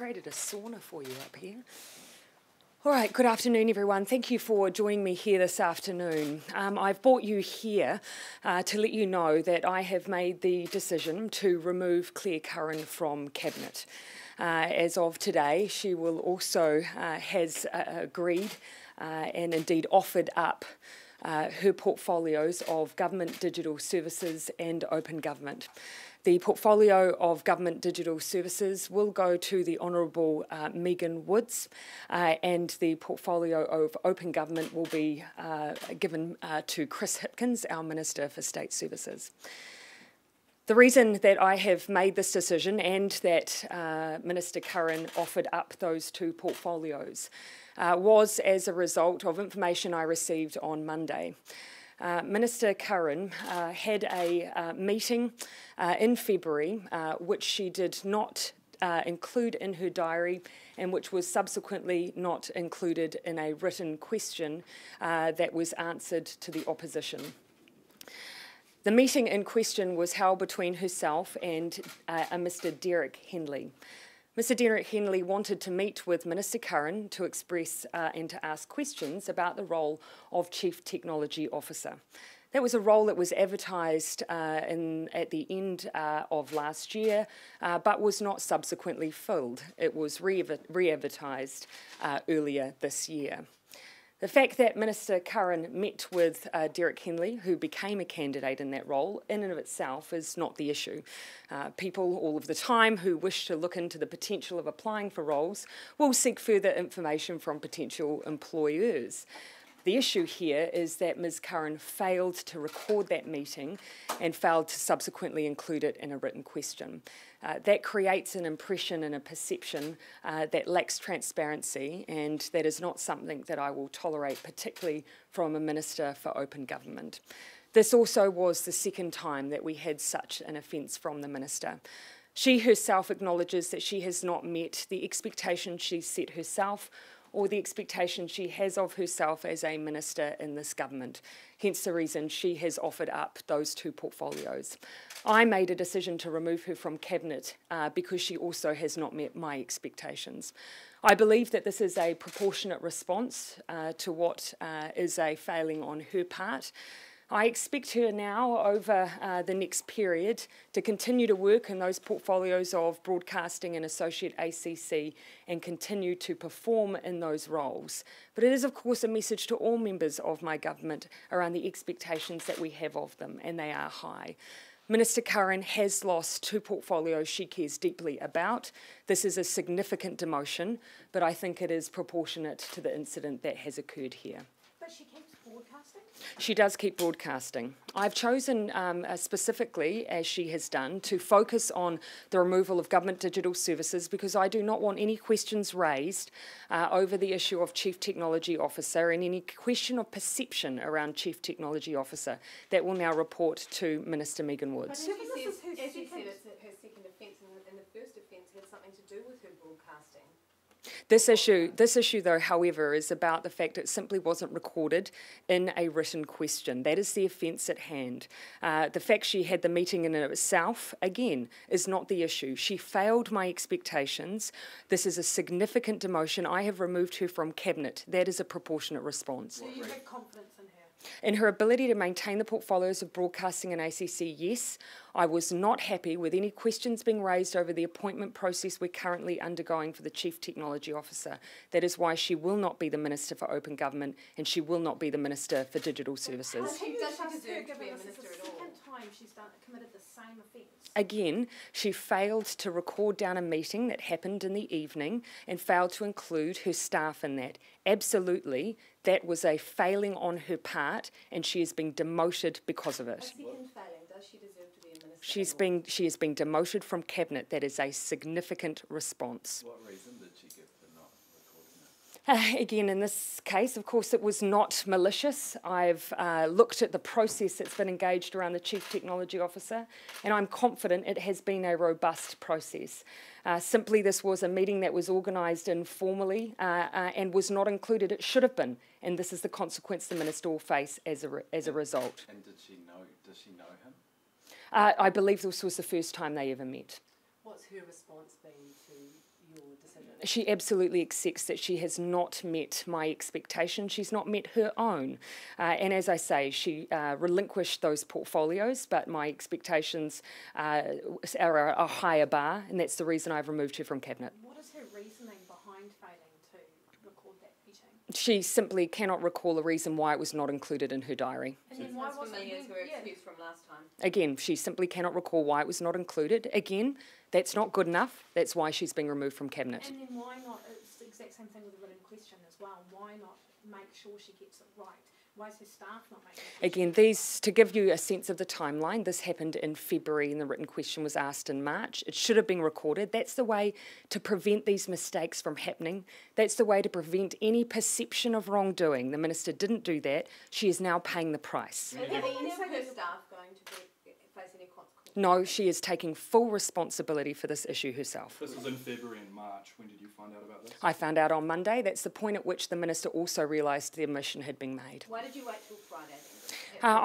created a sauna for you up here. All right, good afternoon, everyone. Thank you for joining me here this afternoon. I've brought you here to let you know that I have made the decision to remove Claire Curran from Cabinet. As of today, she will also has agreed and indeed offered up her portfolios of government digital services and open government. The portfolio of government digital services will go to the Honourable Megan Woods, and the portfolio of open government will be given to Chris Hipkins, our Minister for State Services. The reason that I have made this decision and that Minister Curran offered up those two portfolios was as a result of information I received on Monday. Minister Curran had a meeting in February which she did not include in her diary and which was subsequently not included in a written question that was answered to the opposition. The meeting in question was held between herself and a Mr. Derek Henley. Mr. Derek Henley wanted to meet with Minister Curran to express and to ask questions about the role of Chief Technology Officer. That was a role that was advertised at the end of last year, but was not subsequently filled. It was re-advertised earlier this year. The fact that Minister Curran met with Derek Henley, who became a candidate in that role, in and of itself is not the issue. People all of the time who wish to look into the potential of applying for roles will seek further information from potential employers. The issue here is that Ms. Curran failed to record that meeting and failed to subsequently include it in a written question. That creates an impression and a perception that lacks transparency, and that is not something that I will tolerate, particularly from a Minister for Open Government. This also was the second time that we had such an offence from the Minister. She herself acknowledges that she has not met the expectations she set herself or the expectation she has of herself as a minister in this government, hence the reason she has offered up those two portfolios. I made a decision to remove her from Cabinet because she also has not met my expectations. I believe that this is a proportionate response to what is a failing on her part. I expect her now, over the next period, to continue to work in those portfolios of broadcasting and associate ACC and continue to perform in those roles. But it is, of course, a message to all members of my government around the expectations that we have of them, and they are high. Minister Curran has lost two portfolios she cares deeply about. This is a significant demotion, but I think it is proportionate to the incident that has occurred here. But she keeps broadcasting? She does keep broadcasting. I've chosen specifically, as she has done, to focus on the removal of government digital services because I do not want any questions raised over the issue of Chief Technology Officer and any question of perception around Chief Technology Officer that will now report to Minister Megan Woods. But as you said, it's her second offence, and the first offence had something to do with her broadcasting. This issue, though, however, is about the fact it simply wasn't recorded in a written question. That is the offence at hand. The fact she had the meeting in and of itself, again, is not the issue. She failed my expectations. This is a significant demotion. I have removed her from Cabinet. That is a proportionate response. So you have confidence in her? In her ability to maintain the portfolios of broadcasting and ACC, yes. I was not happy with any questions being raised over the appointment process we're currently undergoing for the Chief Technology Officer. That is why she will not be the Minister for Open Government and she will not be the Minister for Digital Services. Does she deserve to be a minister at all? The second time she's committed the same offence. Again, she failed to record down a meeting that happened in the evening and failed to include her staff in that. Absolutely, that was a failing on her part and she is being demoted because of it. A second failing, does she deserve to be a minister? She has been demoted from Cabinet. That is a significant response. What reason did she give for not recording it? Again, in this case, of course, it was not malicious. I've looked at the process that's been engaged around the Chief Technology Officer, and I'm confident it has been a robust process. Simply, this was a meeting that was organised informally and was not included. It should have been, and this is the consequence the Minister will face as a result. And does she know him? I believe this was the first time they ever met. What's her response been to your decision She absolutely accepts that she has not met my expectations. She's not met her own. And as I say, she relinquished those portfolios, but my expectations are a higher bar, and that's the reason I've removed her from Cabinet. What is her reasoning behind failing to record that meeting? She simply cannot recall the reason why it was not included in her diary. And then why wasn't familiar to her yeah. excuse from last time. Again, she simply cannot recall why it was not included. Again, that's not good enough. That's why she's being removed from Cabinet. And then why not, it's the exact same thing with the written question as well, why not make sure she gets it right? Why is her staff not making sure? Again, these, to give you a sense of the timeline, this happened in February and the written question was asked in March. It should have been recorded. That's the way to prevent these mistakes from happening. That's the way to prevent any perception of wrongdoing. The Minister didn't do that. She is now paying the price. Are any of her staff going to face any consequences? No, she is taking full responsibility for this issue herself. This was in February and March. When did you find out about this? I found out on Monday. That's the point at which the Minister also realised the omission had been made. Why did you wait till Friday then?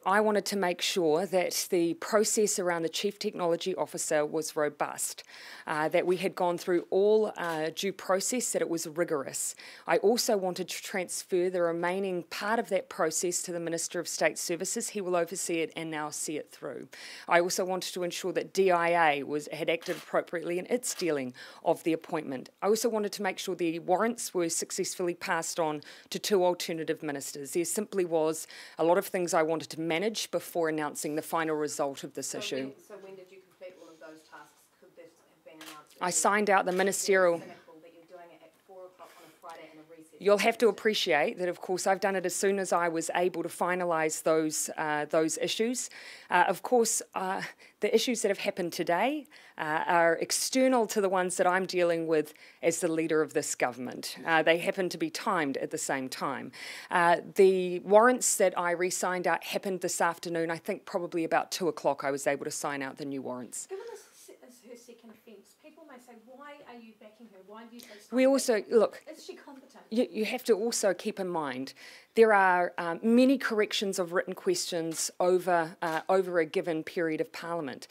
I wanted to make sure that the process around the Chief Technology Officer was robust, that we had gone through all due process, that it was rigorous. I also wanted to transfer the remaining part of that process to the Minister of State Services. He will oversee it and now see it through. I also wanted to ensure that DIA had acted appropriately in its dealing of the appointment. I also wanted to make sure the warrants were successfully passed on to 2 alternative ministers. There simply was a lot of things I wanted to manage before announcing the final result of this issue. So when did you complete all of those tasks? Could this have been announced? I signed out the ministerial... Cynical that you're doing it at 4 o'clock on a Friday in a recess. You'll have to appreciate that, of course, I've done it as soon as I was able to finalise those issues. Of course, the issues that have happened today are external to the ones that I'm dealing with as the leader of this government. They happen to be timed at the same time. The warrants that I re-signed out happened this afternoon. I think probably about 2 o'clock I was able to sign out the new warrants. Given this is her second offence, people may say, why are you backing her? Why do you say We also, look, is she competent? you have to also keep in mind there are many corrections of written questions over a given period of Parliament.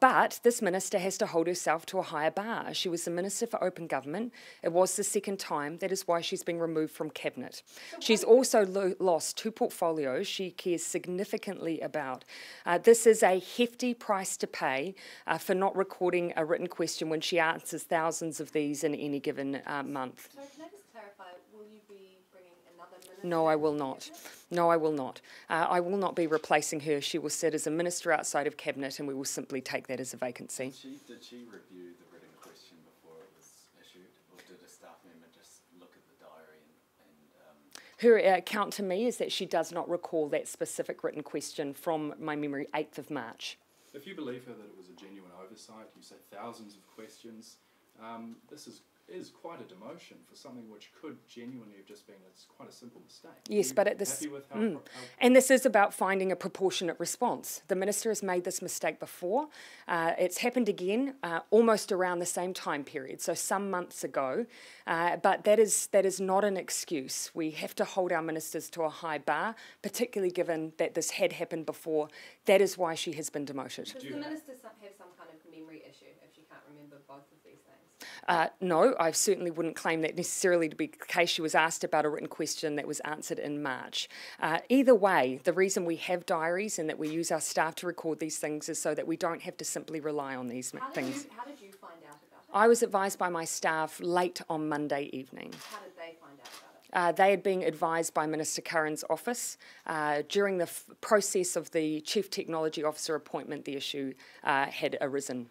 But this minister has to hold herself to a higher bar. She was the Minister for Open Government. It was the second time. That is why she's being removed from Cabinet. She's also lost 2 portfolios she cares significantly about. This is a hefty price to pay for not recording a written question when she answers thousands of these in any given month. So can I just clarify, will you be bringing another minister? No, I will not. No, I will not. I will not be replacing her. She will sit as a minister outside of Cabinet and we will simply take that as a vacancy. Did she review the written question before it was issued, or did a staff member just look at the diary and Her account to me is that she does not recall that specific written question from my memory, 8th of March. If you believe her that it was a genuine oversight, you say thousands of questions, this is quite a demotion for something which could genuinely have just been quite a simple mistake. Yes, but at this... Happy with how And this is about finding a proportionate response. The Minister has made this mistake before. It's happened again almost around the same time period, so some months ago. But that is not an excuse. We have to hold our ministers to a high bar, particularly given that this had happened before. That is why she has been demoted. Does the minister have some kind of memory issue if she can't remember both of these things? No, I certainly wouldn't claim that necessarily to be the case. She was asked about a written question that was answered in March. Either way, the reason we have diaries and that we use our staff to record these things is so that we don't have to simply rely on these things. How did you find out about it? I was advised by my staff late on Monday evening. How did they find out about it? They had been advised by Minister Curran's office. During the process of the Chief Technology Officer appointment, the issue had arisen.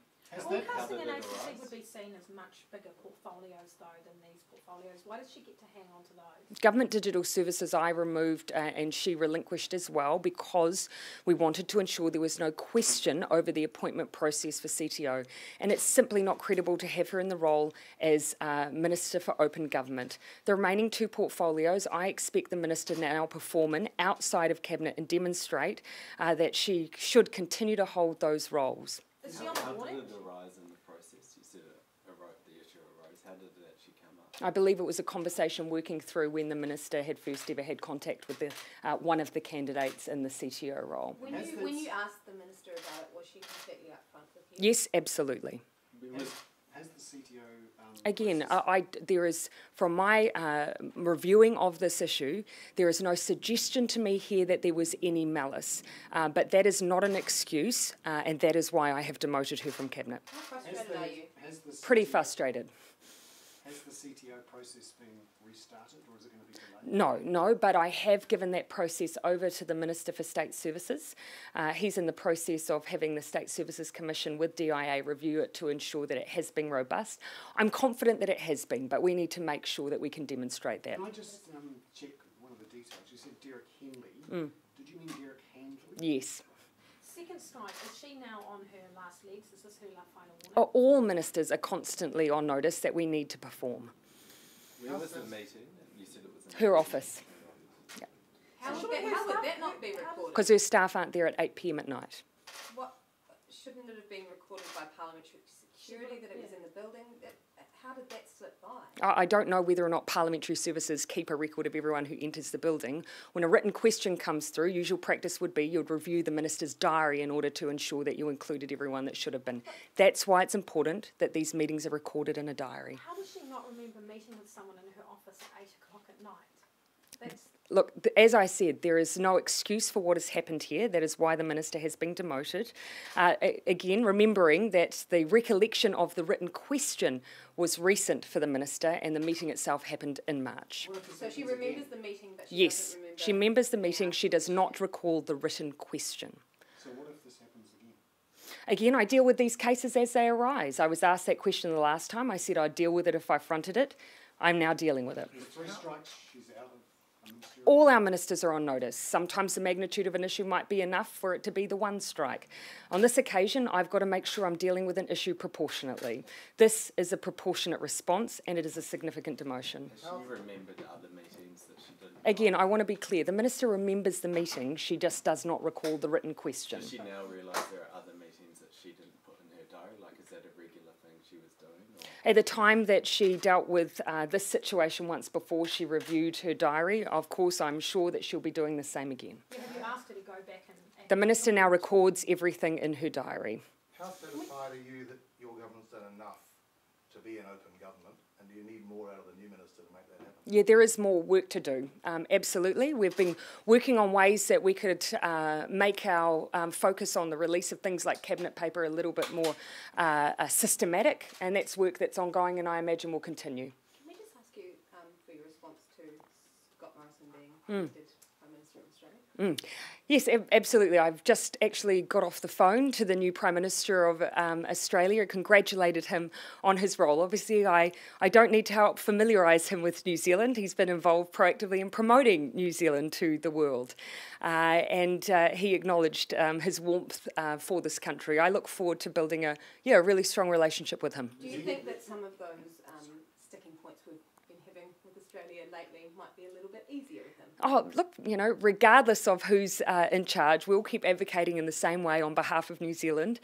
Broadcasting and ACC would be seen as much bigger portfolios, though, than these portfolios. Why does she get to hang on to those? Government Digital Services I removed and she relinquished as well because we wanted to ensure there was no question over the appointment process for CTO. And it's simply not credible to have her in the role as Minister for Open Government. The remaining 2 portfolios, I expect the Minister now perform in outside of Cabinet and demonstrate that she should continue to hold those roles. Is she on the How board? did it arise in the process? You said the issue arose. How did it actually come up? I believe it was a conversation working through when the Minister had first ever had contact with one of the candidates in the CTO role. When you asked the minister about it, was she completely upfront with you? Yes, absolutely. Has the CTO Again, process? there is, from my reviewing of this issue, there is no suggestion to me here that there was any malice. But that is not an excuse, and that is why I have demoted her from Cabinet. How frustrated are you? Has the Pretty CTO frustrated. Has the CTO process been restarted, or is it going to be delayed? No, but I have given that process over to the Minister for State Services. He's in the process of having the State Services Commission with DIA review it to ensure that it has been robust. I'm confident that it has been, but we need to make sure that we can demonstrate that. Can I just check one of the details? You said Derek Henley. Did you mean Derek Handley? Yes. Second strike, is she now on her last legs? Is this her final warning? All ministers are constantly on notice that we need to perform. Where was the meeting? You said it was in Her office, How would that not be recorded? because her staff aren't there at 8 p.m. at night. What, shouldn't it have been recorded by parliamentary security that it was in the building? How did that slip by? I don't know whether or not parliamentary services keep a record of everyone who enters the building. When a written question comes through, usual practice would be you'd review the minister's diary in order to ensure that you included everyone that should have been. That's why it's important that these meetings are recorded in a diary. How does she not remember meeting with someone in her office at 8 o'clock at night? That's Look, as I said, there is no excuse for what has happened here. That is why the minister has been demoted. Again, remembering that the recollection of the written question was recent for the minister and the meeting itself happened in March. What if this So she happens remembers again? the meeting, but she Yes, doesn't remember... she remembers the meeting. She does not recall the written question. So what if this happens again? Again, I deal with these cases as they arise. I was asked that question the last time. I said I'd deal with it if I fronted it. I'm now dealing with it. There's 3 strikes, she's out of a ministerial... All our ministers are on notice. Sometimes the magnitude of an issue might be enough for it to be the one strike. On this occasion, I've got to make sure I'm dealing with an issue proportionately. This is a proportionate response and it is a significant demotion. Has she remembered other meetings that she didn't? Again, I want to be clear. The minister remembers the meeting. She just does not recall the written question. Does she now realise there are other meetings that she didn't put in her diary? Like, is that a regular thing she was doing? Or? At the time that she dealt with this situation once before she reviewed her diary, of course, I'm sure that she'll be doing the same again. have you asked her to go back and The minister now records everything in her diary. How satisfied are you that your government's done enough to be an open government, and do you need more out of the new minister to make that happen? Yeah, there is more work to do, absolutely. We've been working on ways that we could make our focus on the release of things like cabinet paper a little bit more systematic, and that's work that's ongoing and I imagine will continue. Can we just ask you for your response to Scott Morrison being elected Prime Minister of Australia? Yes, absolutely. I've just actually got off the phone to the new Prime Minister of Australia, congratulated him on his role. Obviously, I don't need to help familiarise him with New Zealand. He's been involved proactively in promoting New Zealand to the world. And he acknowledged his warmth for this country. I look forward to building a really strong relationship with him. Do you think that some of those sticking points we've been having with Australia lately might be a little bit easier with him? Oh, look, regardless of who's in charge, we'll keep advocating in the same way on behalf of New Zealand.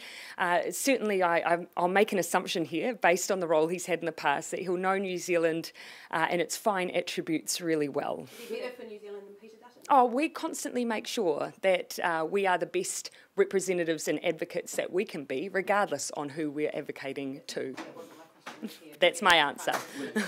Certainly, I'll make an assumption here, based on the role he's had in the past, that he'll know New Zealand and its fine attributes really well. Is he better for New Zealand than Peter Dutton? Oh, we constantly make sure that we are the best representatives and advocates that we can be, regardless on who we're advocating to. That wasn't my question. Here. That's my answer.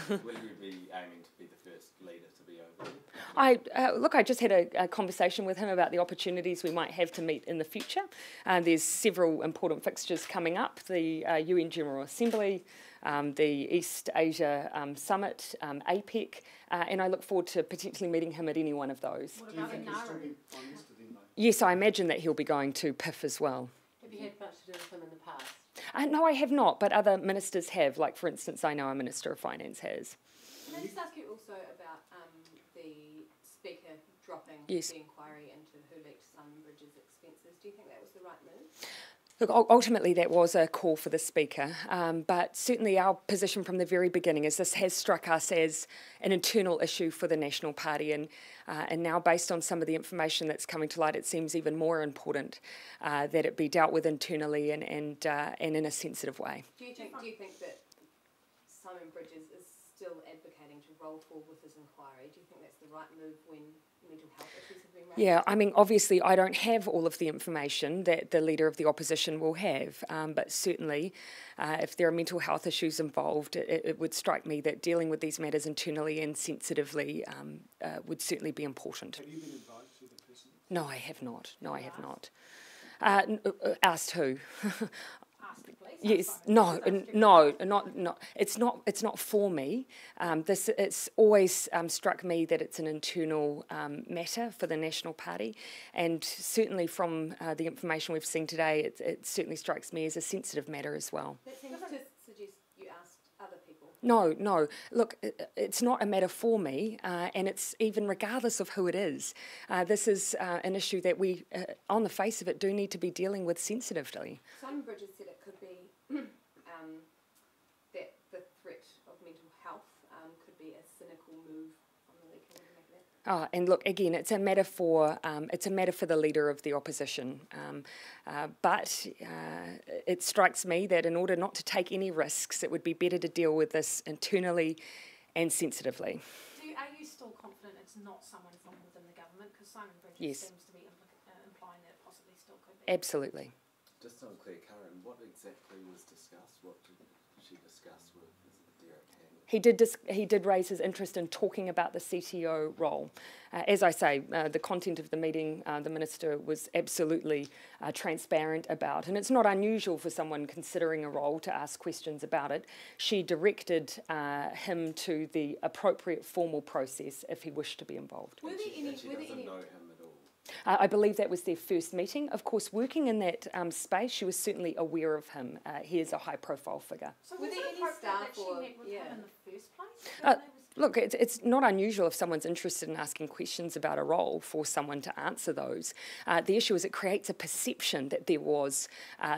Will you be aiming to be the first leader to be over there? I just had a conversation with him about the opportunities we might have to meet in the future. There's several important fixtures coming up, the UN General Assembly, the East Asia Summit, APEC, and I look forward to potentially meeting him at any one of those. What Do you about in think he'll still Nara? be Prime Minister then, though? Yes, I imagine that he'll be going to PIF as well. Have you had much to do with him in the past? No, I have not, but other ministers have. Like, for instance, I know our Minister of Finance has. Can I just ask you also about the Speaker dropping Yes. the inquiry into who leaked Simon Bridges' expenses? Do you think that was the right move? Look, ultimately that was a call for the Speaker, but certainly our position from the very beginning is this has struck us as an internal issue for the National Party, and now based on some of the information that's coming to light, it seems even more important that it be dealt with internally and in a sensitive way. Do you think that Simon Bridges is still advocating to roll forward with his inquiry. Do you think that's the right move when mental health issues have been raised? Yeah, I mean, obviously I don't have all of the information that the Leader of the Opposition will have, but certainly if there are mental health issues involved, it would strike me that dealing with these matters internally and sensitively would certainly be important. Have you been advised to the person? No, I have not. No, I have not. Asked who? Ask the police. Yes, not. It's not for me. It's always struck me that it's an internal matter for the National Party, and certainly from the information we've seen today, it certainly strikes me as a sensitive matter as well. That seems to suggest you asked other people. No. Look, it's not a matter for me, and it's even regardless of who it is. This is an issue that we, on the face of it, do need to be dealing with sensitively. Simon Bridges said it could be that the threat of mental health could be a cynical move from the League. Can you make that? And look, again, it's a matter for the Leader of the Opposition. But it strikes me that in order not to take any risks, it would be better to deal with this internally and sensitively. Are you still confident it's not someone from within the government? Because Simon Bridges Yes. seems to be implying that it possibly still could be. Absolutely. Just on Claire Curran, what exactly was discussed? What did she discuss with Derek Hanley? He did raise his interest in talking about the CTO role. As I say, the content of the meeting, the Minister was absolutely transparent about, and it's not unusual for someone considering a role to ask questions about it. She directed him to the appropriate formal process if he wished to be involved. Were there She any? doesn't know him at all. I believe that was their first meeting. Of course, working in that space, she was certainly aware of him. He is a high-profile figure. So Were was there it any appropriate staff that she or- met with yeah. him in the first place? Look, it's not unusual if someone's interested in asking questions about a role for someone to answer those. The issue is it creates a perception that there was,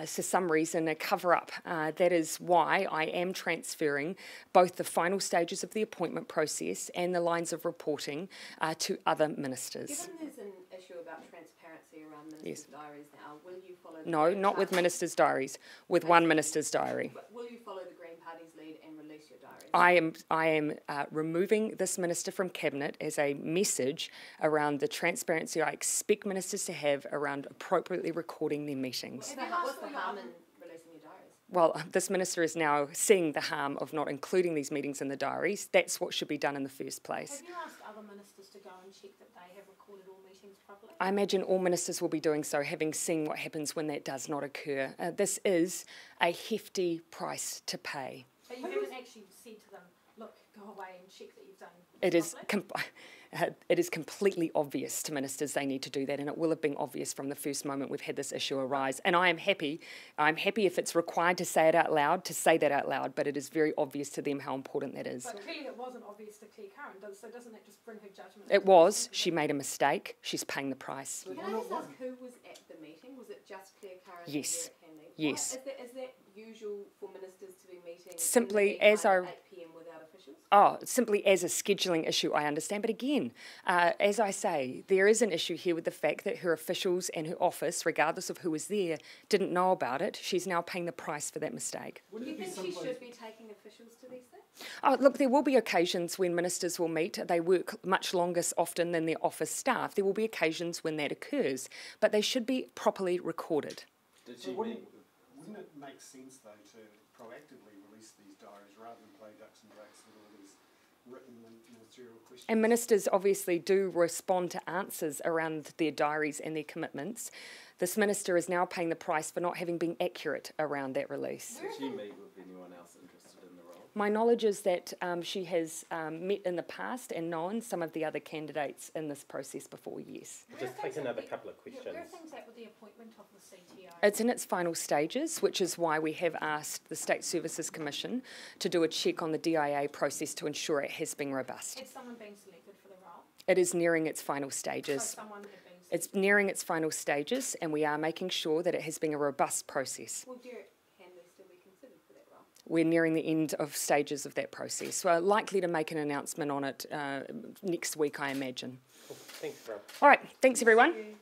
for some reason, a cover-up. That is why I am transferring both the final stages of the appointment process and the lines of reporting to other ministers. Given there's an issue about transparency around ministers' diaries now, will you follow? The No, Green not with Party- ministers' diaries, with one minister's diary. But will you follow the Green Party's lead and release your diaries? I am removing this minister from cabinet as a message around the transparency I expect ministers to have around appropriately recording their meetings. What's the harm in releasing your diaries? Well, this minister is now seeing the harm of not including these meetings in the diaries. That's what should be done in the first place. Have you asked other ministers to go and check that they have recorded all meetings properly? I imagine all ministers will be doing so, having seen what happens when that does not occur. This is a hefty price to pay. But you haven't actually said to them, look, go away and check that you've done It is properly? it is completely obvious to ministers they need to do that, and it will have been obvious from the first moment we've had this issue arise. And I'm happy if it's required to say it out loud, to say that out loud, but it is very obvious to them how important that is. But clearly it wasn't obvious to Claire Curran, so doesn't that just bring her judgment? It was. She made a mistake. She's paying the price. Can I just ask who was at the meeting? Was it just Claire Curran Yes. and Derek Hanley? Yes. Is that usual for ministers to be meeting Simply in the as daytime our- at 8 p.m. without officials? Simply as a scheduling issue, I understand. But again, as I say, there is an issue here with the fact that her officials and her office, regardless of who was there, didn't know about it. She's now paying the price for that mistake. Do you think she should be taking officials to these things? Look, there will be occasions when ministers will meet. They work much longer often than their office staff. There will be occasions when that occurs, but they should be properly recorded. Did So she wouldn't meet with... it make sense, though, to proactively release these diaries rather than play ducks and drakes with all these written ministerial questions? And ministers obviously do respond to answers around their diaries and their commitments. This minister is now paying the price for not having been accurate around that release. Did she meet with anyone else interested in the role? My knowledge is that she has met in the past and known some of the other candidates in this process before, yes. Just take another couple of questions. Where are things at with the appointment of the CTO? It's in its final stages, which is why we have asked the State Services Commission to do a check on the DIA process to ensure it has been robust. Has someone been selected for the role? It is nearing its final So stages. someone had been selected. It's nearing its final stages, and we are making sure that it has been a robust process. Will Derek Hanley still be considered for that role? We're nearing the end of stages of that process. We're likely to make an announcement on it next week, I imagine. Cool. Thanks, Rob. All right, thanks everyone. Thank you.